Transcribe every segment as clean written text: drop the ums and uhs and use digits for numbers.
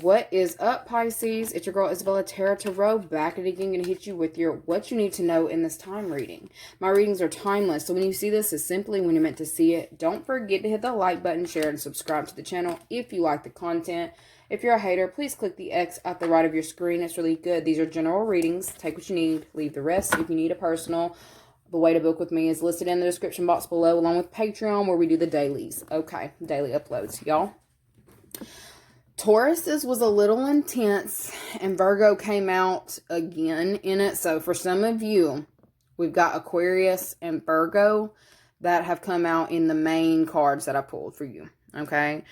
what is up, Pisces? It's your girl, IsseyTara, back at it again, going to hit you with your what you need to know in this time reading. My readings are timeless, so when you see this, it's simply when you're meant to see it. Don't forget to hit the like button, share, and subscribe to the channel if you like the content. If you're a hater, please click the X at the right of your screen. It's really good. These are general readings. Take what you need, leave the rest. If you need a personal, the way to book with me is listed in the description box below, along with Patreon, where we do the dailies. Okay, daily uploads, y'all. Taurus's was a little intense, and Virgo came out again in it. So for some of you, we've got Aquarius and Virgo that have come out in the main cards that I pulled for you. Okay.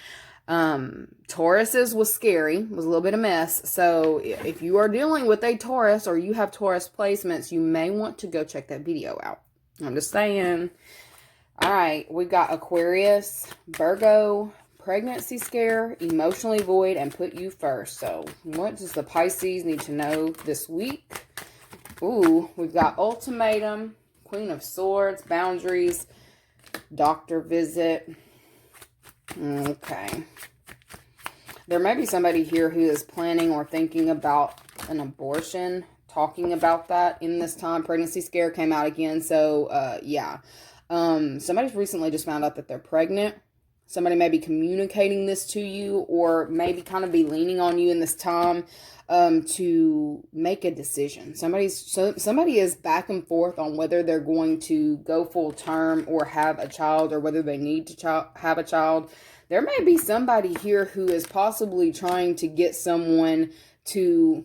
Taurus's was scary, was a little bit of mess. So if you are dealing with a Taurus or you have Taurus placements, you may want to go check that video out. I'm just saying. All right. We've got Aquarius, Virgo, pregnancy scare, emotionally void, and put you first. So what does the Pisces need to know this week? Ooh, we've got ultimatum, Queen of Swords, boundaries, doctor visit. Okay. There may be somebody here who is planning or thinking about an abortion, talking about that in this time. Pregnancy scare came out again. So, yeah. Somebody's recently just found out that they're pregnant. Somebody may be communicating this to you, or maybe kind of be leaning on you in this time to make a decision. Somebody is back and forth on whether they're going to go full term or have a child, or whether they need to have a child. There may be somebody here who is possibly trying to get someone to,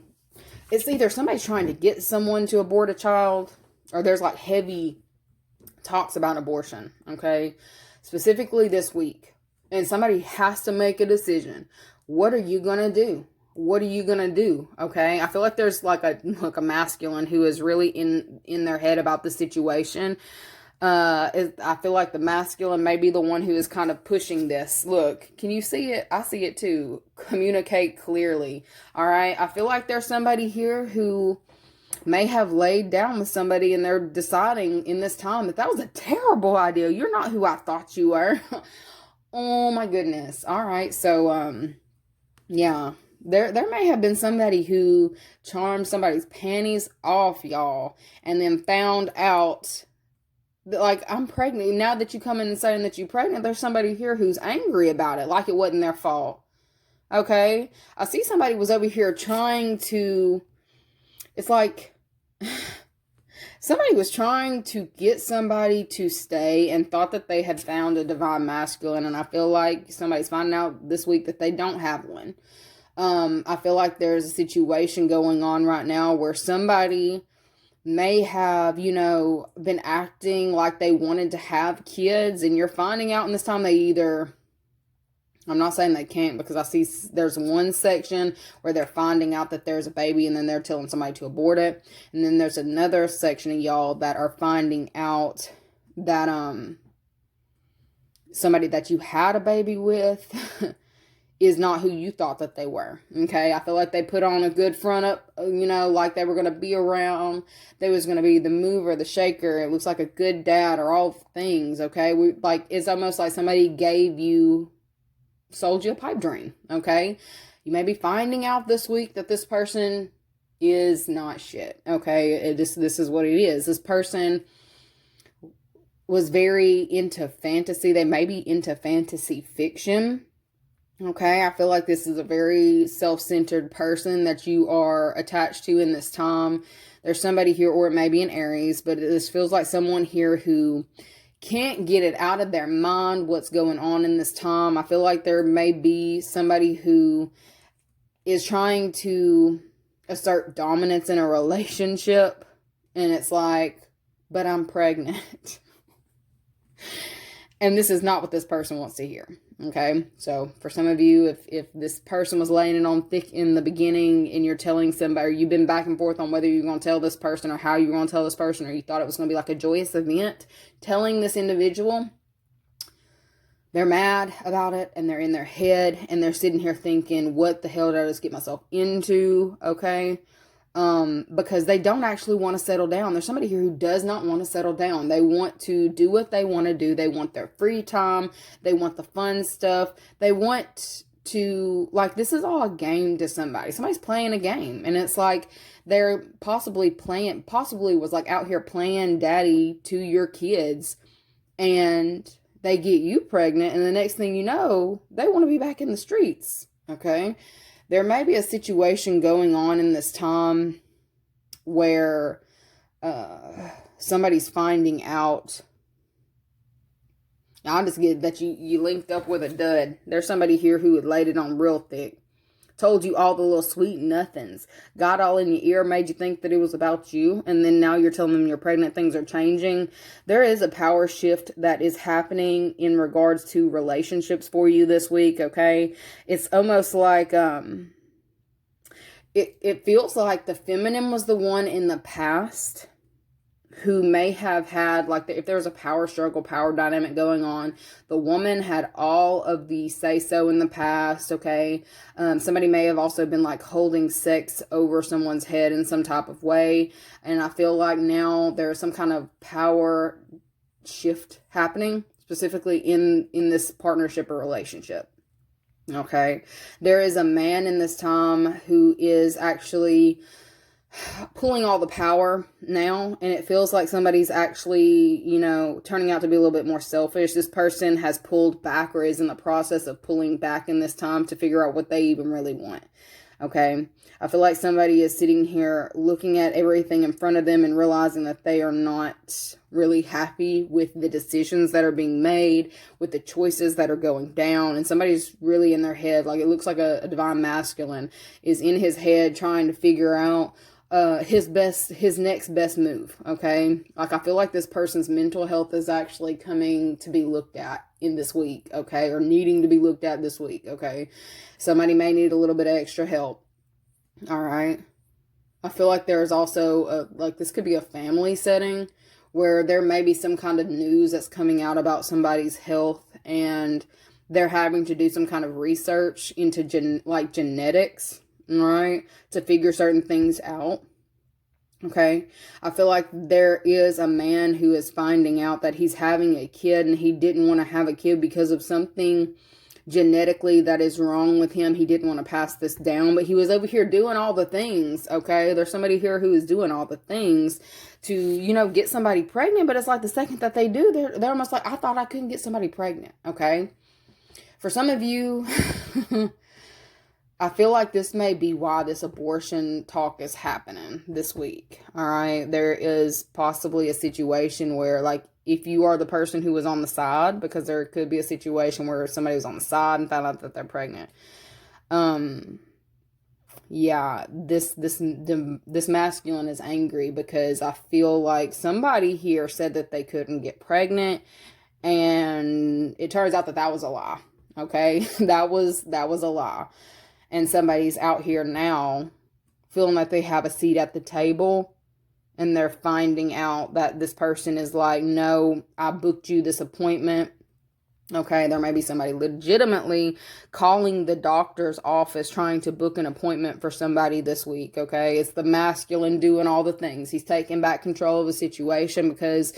it's either somebody trying to get someone to abort a child, or there's like heavy talks about abortion, okay? Specifically this week. And somebody has to make a decision. What are you going to do? What are you going to do? Okay. I feel like there's like a masculine who is really in their head about the situation. I feel like the masculine may be the one who is kind of pushing this. Look, can you see it? I see it too. Communicate clearly. All right. I feel like there's somebody here who may have laid down with somebody and they're deciding in this time that was a terrible idea. You're not who I thought you were. Oh my goodness. All right. So, yeah, there may have been somebody who charmed somebody's panties off, y'all, and then found out that, like, I'm pregnant. Now that you come in and saying that you're pregnant, there's somebody here who's angry about it, like it wasn't their fault. Okay. I see somebody was over here trying to, it's like, somebody was trying to get somebody to stay and thought that they had found a divine masculine. And I feel like somebody's finding out this week that they don't have one. I feel like there's a situation going on right now where somebody may have, been acting like they wanted to have kids. And you're finding out in this time they either, I'm not saying they can't, because I see there's one section where they're finding out that there's a baby and then they're telling somebody to abort it. And then there's another section of y'all that are finding out that somebody that you had a baby with is not who you thought that they were. Okay, I feel like they put on a good front up, like they were going to be around. They was going to be the mover, the shaker. It looks like a good dad, or all things. Okay, it's almost like somebody sold you a pipe dream. Okay, you may be finding out this week that this person is not shit. Okay, this is what it is. This person was very into fantasy. They may be into fantasy fiction. Okay, I feel like this is a very self-centered person that you are attached to in this time. There's somebody here, or it may be an Aries, but this feels like someone here who can't get it out of their mind what's going on in this time. I feel like there may be somebody who is trying to assert dominance in a relationship, and it's like, but I'm pregnant. And this is not what this person wants to hear. Okay, so for some of you, if this person was laying it on thick in the beginning and you're telling somebody, or you've been back and forth on whether you're going to tell this person or how you're going to tell this person, or you thought it was going to be like a joyous event, telling this individual, they're mad about it and they're in their head and they're sitting here thinking, what the hell did I just get myself into? Okay. Because they don't actually want to settle down. There's somebody here who does not want to settle down. They want to do what they want to do. They want their free time. They want the fun stuff. They want to, like, this is all a game to somebody. Somebody's playing a game, and it's like they're possibly was like out here playing daddy to your kids, and they get you pregnant, and the next thing you know, they want to be back in the streets. Okay, there may be a situation going on in this time where somebody's finding out. I'll just get that you linked up with a dud. There's somebody here who had laid it on real thick. Told you all the little sweet nothings. Got all in your ear, made you think that it was about you. And then now you're telling them you're pregnant, things are changing. There is a power shift that is happening in regards to relationships for you this week, okay? It's almost like, it feels like the feminine was the one in the past who may have had, like, if there was a power struggle, power dynamic going on, the woman had all of the say-so in the past, okay? Somebody may have also been, like, holding sex over someone's head in some type of way, and I feel like now there's some kind of power shift happening, specifically in this partnership or relationship, okay? There is a man in this time who is actually pulling all the power now, and it feels like somebody's actually, turning out to be a little bit more selfish. This person has pulled back or is in the process of pulling back in this time to figure out what they even really want. Okay, I feel like somebody is sitting here looking at everything in front of them and realizing that they are not really happy with the decisions that are being made, with the choices that are going down, and somebody's really in their head, like it looks like a divine masculine is in his head trying to figure out his next best move, okay? Like, I feel like this person's mental health is actually coming to be looked at in this week, okay? Or needing to be looked at this week, okay? Somebody may need a little bit of extra help, all right? I feel like there's also, this could be a family setting where there may be some kind of news that's coming out about somebody's health, and they're having to do some kind of research into genetics, right, to figure certain things out. Okay, I feel like there is a man who is finding out that he's having a kid, and he didn't want to have a kid because of something genetically that is wrong with him. He didn't want to pass this down, but he was over here doing all the things. Okay, there's somebody here who is doing all the things to, get somebody pregnant, but it's like the second that they do, they're almost like, I thought I couldn't get somebody pregnant. Okay, for some of you, I feel like this may be why this abortion talk is happening this week. All right. There is possibly a situation where, like, if you are the person who was on the side, because there could be a situation where somebody was on the side and found out that they're pregnant. Yeah, this masculine is angry because I feel like somebody here said that they couldn't get pregnant, and it turns out that was a lie. Okay. That was a lie. And somebody's out here now feeling like they have a seat at the table, and they're finding out that this person is like, no, I booked you this appointment. Okay, there may be somebody legitimately calling the doctor's office trying to book an appointment for somebody this week. Okay, it's the masculine doing all the things. He's taking back control of the situation because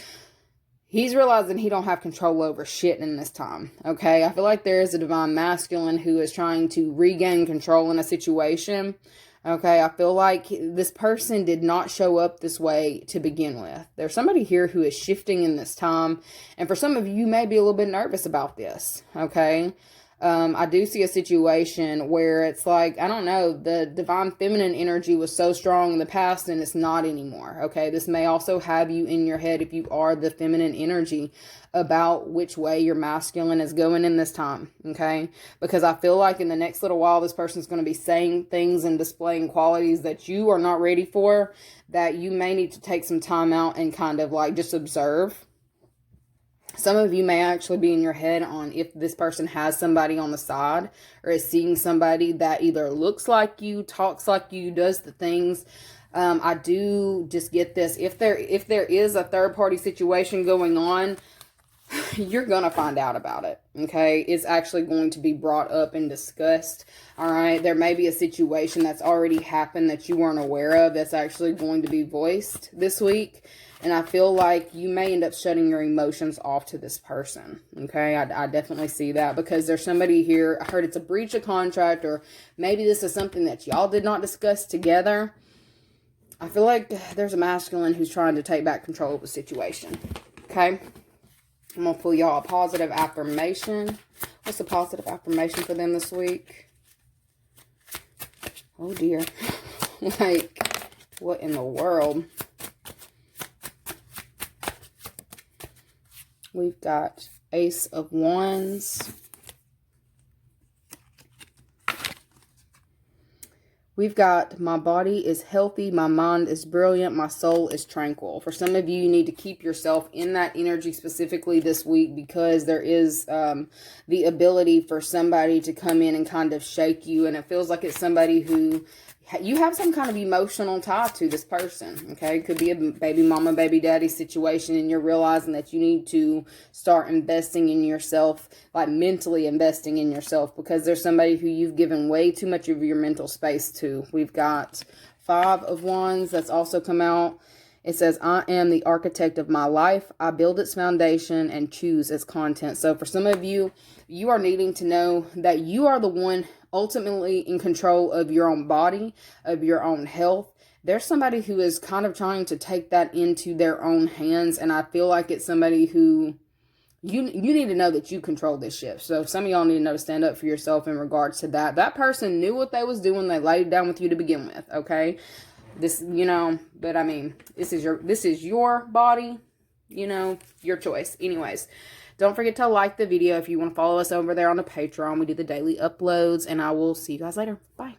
he's realizing he don't have control over shit in this time, okay? I feel like there is a divine masculine who is trying to regain control in a situation, okay? I feel like this person did not show up this way to begin with. There's somebody here who is shifting in this time, and for some of you, you may be a little bit nervous about this, okay? I do see a situation where it's like, I don't know, the divine feminine energy was so strong in the past and it's not anymore. Okay. This may also have you in your head, if you are the feminine energy, about which way your masculine is going in this time. Okay. Because I feel like in the next little while, this person's going to be saying things and displaying qualities that you are not ready for, that you may need to take some time out and kind of like just observe. Some of you may actually be in your head on if this person has somebody on the side or is seeing somebody that either looks like you, talks like you, does the things. I do just get this. If there is a third party situation going on, you're going to find out about it. Okay. It's actually going to be brought up and discussed. All right. There may be a situation that's already happened that you weren't aware of that's actually going to be voiced this week. And I feel like you may end up shutting your emotions off to this person. Okay, I definitely see that, because there's somebody here. I heard it's a breach of contract, or maybe this is something that y'all did not discuss together. I feel like there's a masculine who's trying to take back control of the situation. Okay, I'm going to pull y'all a positive affirmation. What's the positive affirmation for them this week? Oh, dear. Like, what in the world? We've got Ace of Wands. We've got my body is healthy, my mind is brilliant, my soul is tranquil. For some of you, you need to keep yourself in that energy specifically this week, because there is the ability for somebody to come in and kind of shake you. And it feels like it's somebody who you have some kind of emotional tie to this person, okay? It could be a baby mama, baby daddy situation, and you're realizing that you need to start investing in yourself, like mentally investing in yourself, because there's somebody who you've given way too much of your mental space to. We've got Five of Wands that's also come out. It says, I am the architect of my life. I build its foundation and choose its content. So for some of you, you are needing to know that you are the one ultimately in control of your own body, of your own health. There's somebody who is kind of trying to take that into their own hands. And I feel like it's somebody who you need to know that you control this ship. So some of y'all need to know to stand up for yourself in regards to that. That person knew what they was doing. They laid it down with you to begin with. Okay. This, you know, but I mean, this is your body, you know, your choice. Anyways, don't forget to like the video if you want to follow us over there on the Patreon. We do the daily uploads, and I will see you guys later. Bye.